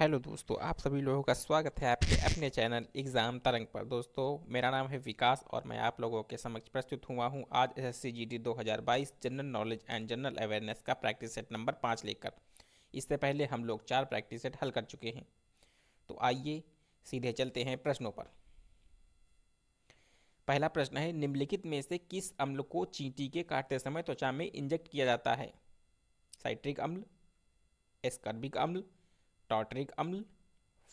Hello दोस्तों, आप सभी लोगों का स्वागत है आपके अपने चैनल एग्ज़ाम तरंग पर। दोस्तों, मेरा नाम है विकास और मैं आप लोगों के समक्ष प्रस्तुत हुआ हूँ आज SSC GD 2022 general knowledge and general awareness का प्रैक्टिस सेट नंबर 5 लेकर। इससे पहले हम लोग 4 प्रैक्टिस सेट हल कर चुके हैं। तो आइए सीधे चलते हैं प्रश्नों पर। पहला प्रश्न है, निम्नलिखित में से किस अम्ल को चींटी के काटते समय त्वचा में इंजेक्ट किया जाता है? साइट्रिक अम्ल, एस्कर्बिक अम्ल, टार्टरिक अम्ल,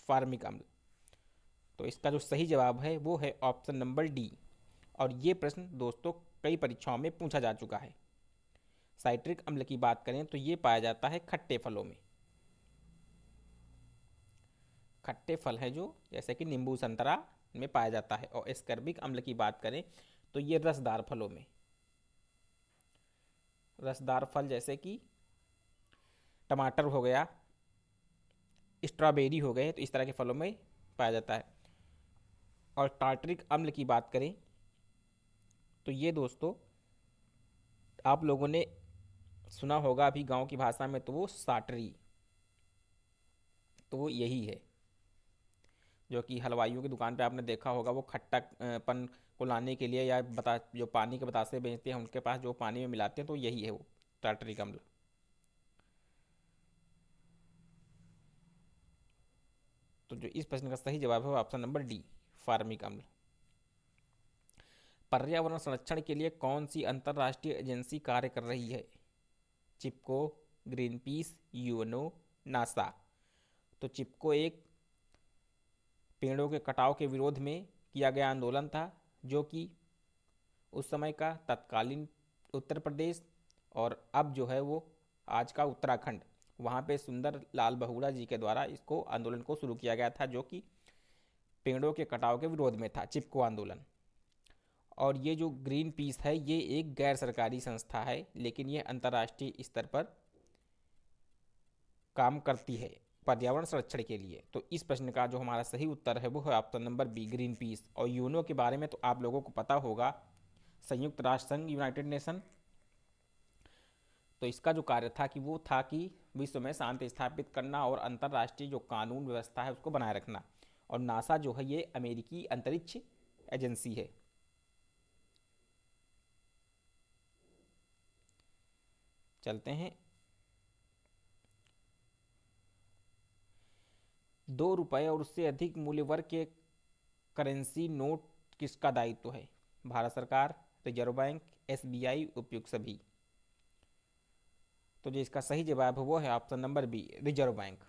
फार्मिक अम्ल। तो इसका जो सही जवाब है वो है ऑप्शन नंबर डी। और ये प्रश्न दोस्तों कई परीक्षाओं में पूछा जा चुका है। साइट्रिक अम्ल की बात करें तो ये पाया जाता है खट्टे फलों में। खट्टे फल है जो जैसे कि नींबू संतरा में पाया जाता है। और एस्कर्बिक अम्ल की बात करें तो ये रसदार फलों में, रसदार फल जैसे कि टमाटर हो गया, स्ट्रॉबेरी हो गए, तो इस तरह के फलों में पाया जाता है। और टार्टरिक अम्ल की बात करें तो ये दोस्तों आप लोगों ने सुना होगा अभी गांव की भाषा में, तो वो साटरी, तो वो यही है जो कि हलवाइयों की दुकान पे आपने देखा होगा। वो खट्टा पन को लाने के लिए या बता जो पानी के बतासे बेचते हैं उनके पास जो पानी में मिलाते हैं, तो यही है वो टार्टरिक अम्ल। तो जो इस प्रश्न का सही जवाब है वो ऑप्शन नंबर डी, फार्मिक अम्ल। पर्यावरण संरक्षण के लिए कौन सी अंतर्राष्ट्रीय एजेंसी कार्य कर रही है? चिपको, ग्रीन पीस, यूएनओ, नासा। तो चिपको एक पेड़ों के कटाव के विरोध में किया गया आंदोलन था, जो कि उस समय का तत्कालीन उत्तर प्रदेश और अब जो है वो आज का उत्तराखंड, वहाँ पे सुंदर लाल बहुगुणा जी के द्वारा इसको आंदोलन को शुरू किया गया था, जो कि पेड़ों के कटाव के विरोध में था, चिपको आंदोलन। और ये जो ग्रीन पीस है ये एक गैर सरकारी संस्था है, लेकिन ये अंतर्राष्ट्रीय स्तर पर काम करती है पर्यावरण संरक्षण के लिए। तो इस प्रश्न का जो हमारा सही उत्तर है वो है option number B, Greenpeace. और यूनो के बारे में तो आप लोगों को पता होगा, संयुक्त राष्ट्र संघ, यूनाइटेड नेशन। तो इसका जो कार्य था कि वो था कि विश्व में शांति स्थापित करना और अंतर्राष्ट्रीय जो कानून व्यवस्था है उसको बनाए रखना। और नासा जो है ये अमेरिकी अंतरिक्ष एजेंसी है। चलते हैं। 2 रुपये और उससे अधिक मूल्य वर्ग के करेंसी नोट किसका दायित्व है? भारत सरकार, रिजर्व बैंक, एसबीआई, उपयुक्त सभी। तो जो इसका सही जवाब है वो है option number B, reserve bank.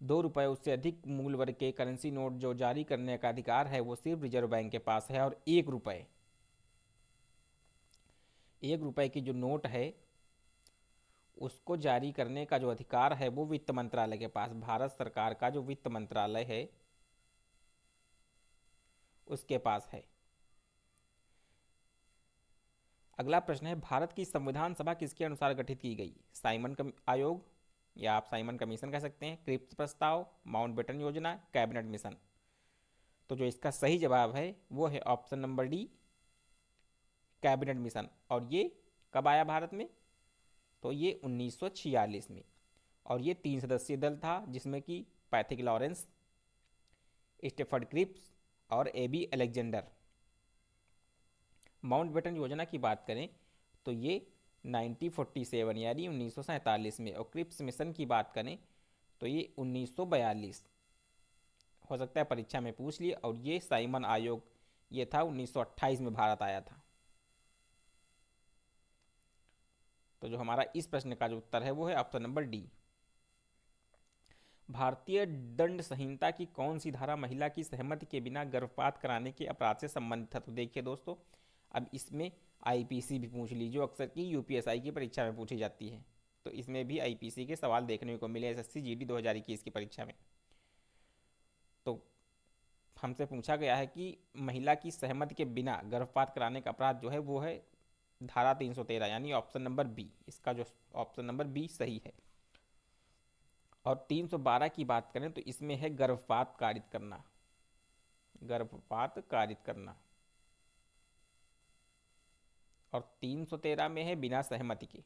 2 रुपये उससे अधिक मूल्य वर्ग के करेंसी नोट जो जारी करने का अधिकार है वो सिर्फ रिजर्व बैंक के पास है। और 1 रुपये, 1 रुपये की जो नोट है उसको जारी करने का जो अधिकार है वो वित्त मंत्रालय के पास, भारत सरकार का जो वित्त मंत्रालय है उसके पास है। अगला प्रश्न है, भारत की संविधान सभा किसके अनुसार गठित की गई? आयोग, या आप साइमन कमीशन कह सकते हैं, क्रिप्स प्रस्ताव, माउंटबेटन योजना, कैबिनेट मिशन। तो जो इसका सही जवाब है वो है option number D, cabinet mission. और ये कब आया भारत में? तो ये 1946 में। और ये 3 सदस्यीय दल था जिसमें कि पैथिक लॉरेंस, स्टेफर्ड क्रिप्स और ए बी अलेक्जेंडर। माउंटबेटन योजना की बात करें तो ये 1947 यानी 1947 में। और क्रिप्स मिशन की बात करें तो ये 1942। हो सकता है परीक्षा में पूछ लिए। और ये साइमन आयोग ये था 1928 में भारत आया था। तो जो हमारा इस प्रश्न का जो उत्तर है वो है ऑप्शन नंबर डी। भारतीय दंड संहिता की कौन सी धारा महिला की सहमति के बिना गर्भपात कराने के अपराध से संबंधित है? तो देखिए दोस्तों, अब इसमें आईपीसी भी पूछ लीजिए, अक्सर की यूपीएसआई की परीक्षा में पूछी जाती है। तो इसमें भी आईपीसी के सवाल देखने को मिले एसएससी जीडी 2021 की परीक्षा में। तो हमसे पूछा गया है कि महिला की सहमति के बिना गर्भपात कराने का अपराध जो है वो है धारा 313 यानी ऑप्शन नंबर बी। इसका जो ऑप्शन नंबर बी सही है। और 312 की बात करें तो इसमें है गर्भपात कारित करना, गर्भपात कारित करना। और 313 में है बिना सहमति के।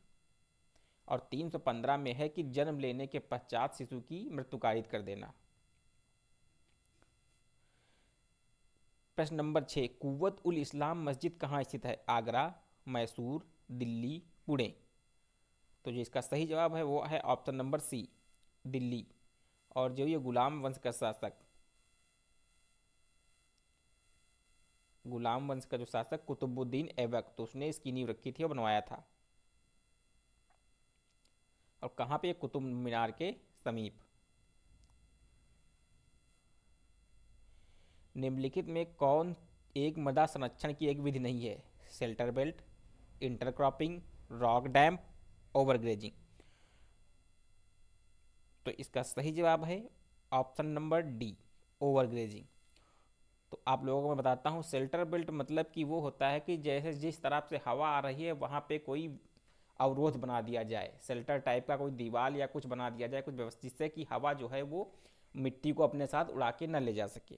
और 315 में है कि जन्म लेने के पश्चात शिशु की मृत्यु कारित कर देना। प्रश्न नंबर 6, कुव्वत उल इस्लाम मस्जिद कहाँ स्थित है? आगरा, मैसूर, दिल्ली, पुणे। तो जो इसका सही जवाब है वो है ऑप्शन नंबर सी, दिल्ली। और जो ये गुलाम वंश का शासक, गुलाम वंश का जो शासक कुतुबुद्दीन ऐबक, तो उसने इसकी नींव रखी थी और बनवाया था। और कहाँ पे? कुतुब मीनार के समीप। निम्नलिखित में कौन एक मृदा संरक्षण की एक विधि नहीं है? Shelter belt, intercropping, rock dam, overgrazing. तो इसका सही जवाब है ऑप्शन नंबर डी, ओवरग्रेजिंग। तो आप लोगों को मैं बताता हूँ, शेल्टर बेल्ट मतलब कि वो होता है कि जैसे जिस तरफ से हवा आ रही है वहाँ पे कोई अवरोध बना दिया जाए, शेल्टर टाइप का कोई दीवार या कुछ बना दिया जाए, कुछ व्यवस्था, जिससे कि हवा जो है वो मिट्टी को अपने साथ उड़ा के न ले जा सके।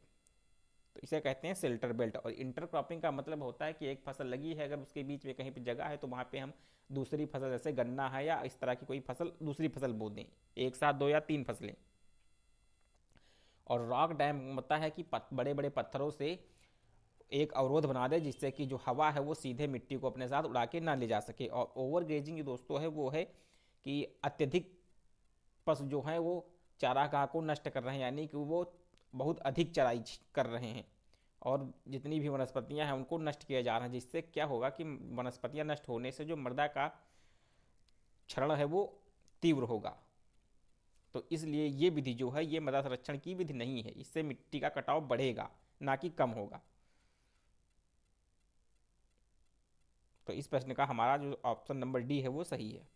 तो इसे कहते हैं शेल्टर बेल्ट। और इंटरक्रॉपिंग का मतलब होता है कि एक फसल लगी है, अगर उसके बीच में कहीं पर जगह है तो वहाँ पे हम दूसरी फसल, जैसे गन्ना है या इस तरह की कोई फसल, दूसरी फसल बो दें, एक साथ 2 या 3 फसलें। और रॉक डैम होता है कि बड़े बड़े पत्थरों से एक अवरोध बना दे, जिससे कि जो हवा है वो सीधे मिट्टी को अपने साथ उड़ा के ना ले जा सके। और ओवर ग्रेजिंग जो दोस्तों है वो है कि अत्यधिक पशु जो है वो चारागाह को नष्ट कर रहे हैं, यानी कि वो बहुत अधिक चराई कर रहे हैं और जितनी भी वनस्पतियां हैं उनको नष्ट किया जा रहा है, जिससे क्या होगा कि वनस्पतियां नष्ट होने से जो मृदा का क्षरण है वो तीव्र होगा। तो इसलिए ये विधि जो है ये मृदा संरक्षण की विधि नहीं है, इससे मिट्टी का कटाव बढ़ेगा ना कि कम होगा। तो इस प्रश्न का हमारा जो ऑप्शन नंबर डी है वो सही है।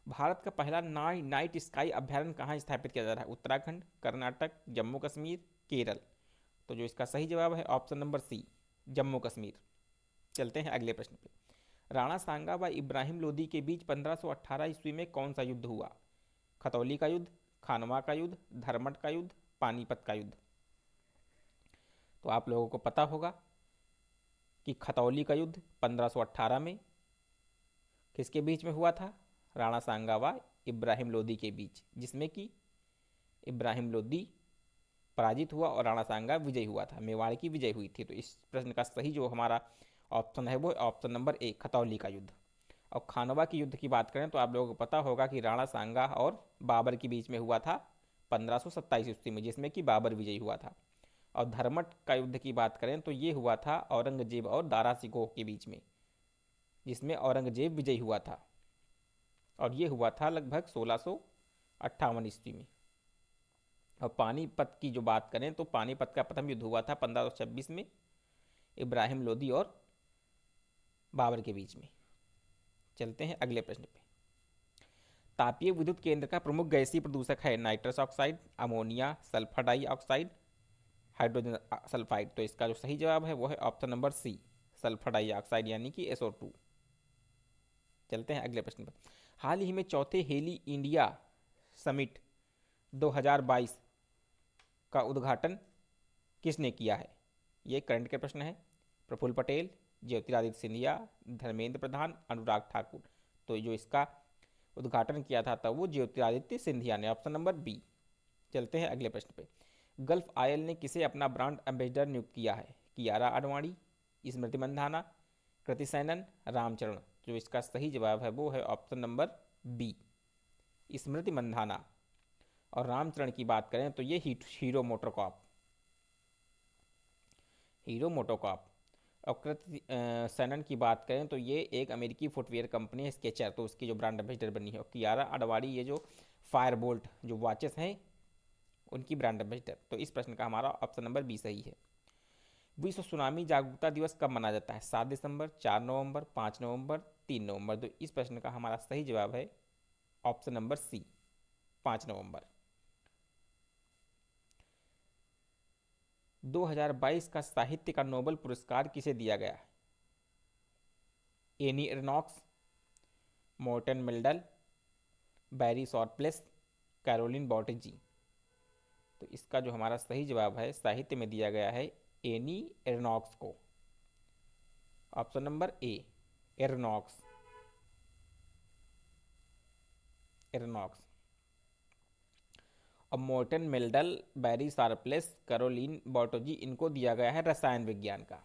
भारत का पहला नाइट स्काई अभ्यारण्य कहाँ स्थापित किया जा रहा है? उत्तराखंड, कर्नाटक, जम्मू कश्मीर, केरल। तो जो इसका सही जवाब है option number C, Jammu Kashmir. चलते हैं अगले प्रश्न पे। राणा सांगा व इब्राहिम लोदी के बीच 1518 ईस्वी में कौन सा युद्ध हुआ? खतौली का युद्ध, खानवा का युद्ध, धर्मट का युद्ध, पानीपत का युद्ध। तो आप लोगों को पता होगा कि खतौली का युद्ध 1518 में किसके बीच में हुआ था? राणा सांगा व इब्राहिम लोदी के बीच, जिसमें कि इब्राहिम लोदी पराजित हुआ और राणा सांगा विजयी हुआ था, मेवाड़ की विजय हुई थी। तो इस प्रश्न का सही जो हमारा ऑप्शन है वो ऑप्शन नंबर ए, खतौली का युद्ध। और खानवा की युद्ध की बात करें तो आप लोगों को पता होगा कि राणा सांगा और बाबर के बीच में हुआ था 1527 ईस्वी में, जिसमें कि बाबर विजयी हुआ था। और धर्मट का युद्ध की बात करें तो ये हुआ था औरंगजेब और दारा सिकोह के बीच में, जिसमें औरंगजेब विजयी हुआ था और ये हुआ था लगभग 1658 ईस्वी में। और पानीपत की जो बात करें तो पानीपत का प्रथम युद्ध हुआ था 1526 में, इब्राहिम लोदी और बाबर के बीच में। चलते हैं अगले प्रश्न पे। तापीय विद्युत केंद्र का प्रमुख गैसीय प्रदूषक है? Nitrous oxide, ammonia, sulphur dioxide, hydrogen sulphide. तो इसका जो सही जवाब है वो है option number C, sulphur dioxide यानी कि SO2। चलते हैं अगले प्रश्न पर। हाल ही में चौथे हेली इंडिया समिट 2022 का उद्घाटन किसने किया है? ये करंट के प्रश्न है। प्रफुल्ल पटेल, ज्योतिरादित्य सिंधिया, धर्मेंद्र प्रधान, अनुराग ठाकुर। तो जो इसका उद्घाटन किया था तब वो ज्योतिरादित्य सिंधिया ने, ऑप्शन नंबर बी। चलते हैं अगले प्रश्न पे। गल्फ ऑयल ने किसे अपना ब्रांड एम्बेसडर नियुक्त किया है? कियारा आडवाणी, स्मृति मंधाना, कृति सैनन, रामचरण। जो इसका सही जवाब है वो है option number B, Smriti Mandhana. और रामचरण की बात करें तो ये हीरो मोटोकॉर्प, हीरो मोटोकॉर्प। और कृति सैनन की बात करें तो ये एक अमेरिकी फुटवेयर कंपनी है स्केचर, तो उसकी जो ब्रांड एम्बेसडर बनी है। और कियारा आडवाणी ये जो फायर बोल्ट जो वॉचेस हैं उनकी ब्रांड एम्बेसडर। तो इस प्रश्न का हमारा ऑप्शन नंबर बी सही है। विश्व सुनामी जागरूकता दिवस कब मनाया जाता है? 7 दिसंबर, 4 नवंबर, 5 नवंबर, 3 नवंबर। तो इस प्रश्न का हमारा सही जवाब है ऑप्शन नंबर सी, 5 नवंबर। 2022 का साहित्य का नोबेल पुरस्कार किसे दिया गया? एनी एरनॉक्स, मोर्टन मिल्डल, बैरी सॉर्प्लेस, कैरोलिन बॉटेजी। तो इसका जो हमारा सही जवाब है साहित्य में दिया गया है एनी एरनॉक्स को, ऑप्शन नंबर ए, एरनॉक्स। एरोनॉक्स। और मोर्टन मेल्डल, बैरी शार्पलेस, कैरोलीन बॉर्टोजी, इनको दिया गया है रसायन विज्ञान का,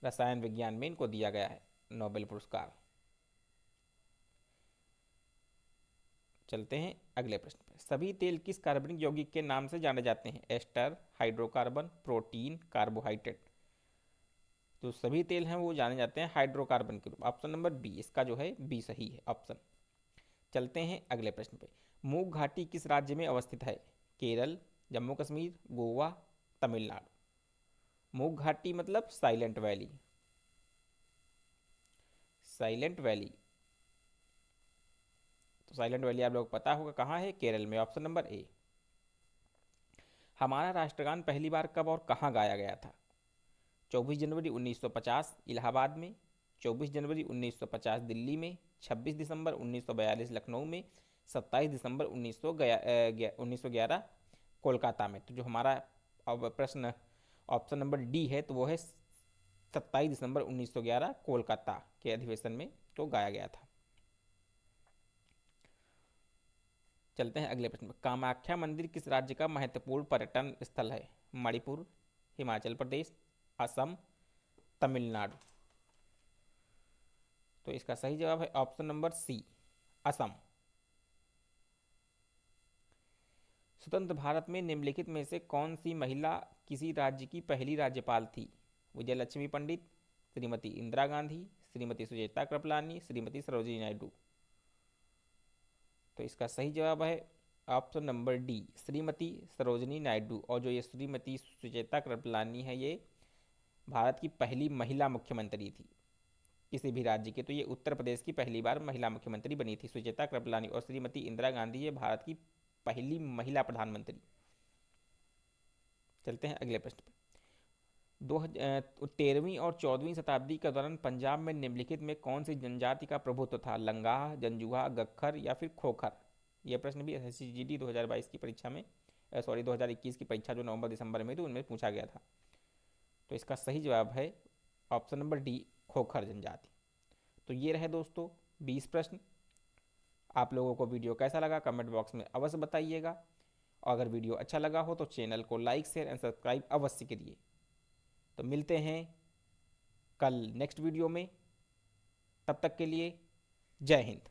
रसायन विज्ञान में इनको दिया गया है नोबेल पुरस्कार। चलते हैं अगले प्रश्न पर। सभी तेल किस कार्बनिक यौगिक के नाम से जाने जाते हैं? Ester, hydrocarbon, protein, carbohydrate. तो सभी तेल हैं वो जाने जाते हैं हाइड्रोकार्बन के रूप। ऑप्शन नंबर बी, इसका जो है बी सही है ऑप्शन। चलते हैं अगले प्रश्न पे। मूक घाटी किस राज्य में अवस्थित है? केरल, जम्मू कश्मीर, गोवा, तमिलनाडु। मूक घाटी मतलब साइलेंट वैली, साइलेंट वैली। तो साइलेंट वैली आप लोग पता होगा कहाँ है, केरल में। Option number A. हमारा राष्ट्रगान पहली बार कब और कहाँ गाया गया था? 24 जनवरी 1950 इलाहाबाद में, 24 जनवरी 1950 दिल्ली में, 26 दिसंबर 1942 लखनऊ में, 27 दिसंबर 1911 कोलकाता में। तो जो हमारा अब प्रश्न ऑप्शन नंबर डी है, तो वो है 27 दिसंबर 1911 कोलकाता के अधिवेशन में तो गाया गया था। चलते हैं अगले प्रश्न पर। कामाख्या मंदिर किस राज्य का महत्वपूर्ण पर्यटन स्थल है? मणिपुर, हिमाचल प्रदेश, असम, तमिलनाडु। तो इसका सही जवाब है ऑप्शन नंबर सी, असम। स्वतंत्र भारत में निम्नलिखित में से कौन सी महिला किसी राज्य की पहली राज्यपाल थी? विजयलक्ष्मी पंडित, श्रीमती इंदिरा गांधी, श्रीमती सुचेता कृपलानी, श्रीमती सरोजिनी नायडू। तो इसका सही जवाब है option number D, Shrimati Sarojini Naidu. और जो ये श्रीमती सुचेता कृपलानी है, ये भारत की पहली महिला मुख्यमंत्री थी किसी भी राज्य की। तो ये उत्तर प्रदेश की पहली बार महिला मुख्यमंत्री बनी थी सुचेता कृपलानी। और श्रीमती इंदिरा गांधी ये भारत की पहली महिला प्रधानमंत्री। चलते हैं अगले प्रश्न पर। 13वीं और 14वीं शताब्दी के दौरान पंजाब में निम्नलिखित में कौन सी जनजाति का प्रभुत्व था? लंगाह, जंजुआ, गख्खर या फिर खोखर। यह प्रश्न भी SSCGD 2022 की परीक्षा में 2021 की परीक्षा जो नवंबर दिसंबर में थी उनमें पूछा गया था। तो इसका सही जवाब है ऑप्शन नंबर डी, खोखर जनजाति। तो ये रहे दोस्तों 20 प्रश्न। आप लोगों को वीडियो कैसा लगा कमेंट बॉक्स में अवश्य बताइएगा। और अगर वीडियो अच्छा लगा हो तो चैनल को लाइक, शेयर एंड सब्सक्राइब अवश्य करिए। तो मिलते हैं कल नेक्स्ट वीडियो में, तब तक के लिए जय हिंद।